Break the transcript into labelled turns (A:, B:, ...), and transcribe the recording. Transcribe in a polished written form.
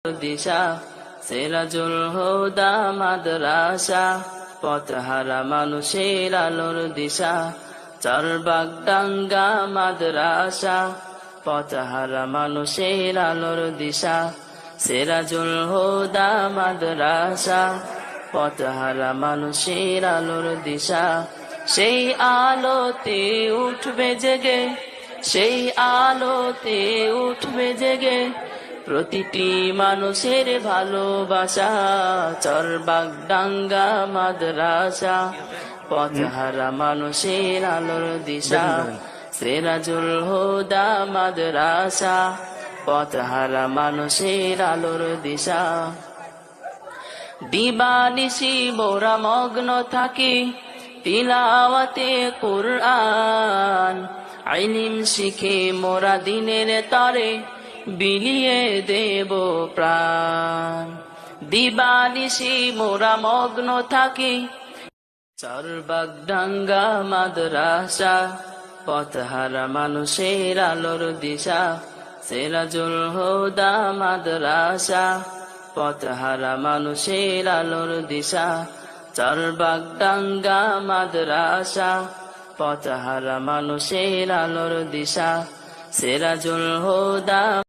A: দিশা সিরাজুল হুদা মাদ্রাসা পথহারা মানুষের আলোর দিশা চরবাগডাঙ্গা মাদ্রাসা পথহারা মানুষের আলোর দিশা সিরাজুল হুদা মাদ্রাসা পথহারা মানুষের আলোর দিশা সেই আলোতে উঠবে জেগে সেই আলোতে উঠবে জেগে প্রতিটি মানুষের ভালোবাসা চরবাগডাঙ্গা মাদ্রাসা পথহারা মানুষের আলোর দিশা সিরাজুল হুদা মাদ্রাসা পথহারা মানুষের আলোর দিশা দিবানিশি মোরা মগ্ন থাকি তিলাওয়াতে কুরআন ইলম শিখে মোরা দিনের তরে বিলিয়ে দেব প্রাণ দিবানিশি মোরা মগ্ন থাকি চরবাগডাঙ্গা মাদ্রাসা পথহারা মানুষের আলোর দিশা সিরাজুল হুদা মাদ্রাসা পথহারা মানুষের আলোর দিশা চরবাগডাঙ্গা মাদ্রাসা পথহারা মানুষের আলোর দিশা সিরাজুল হুদা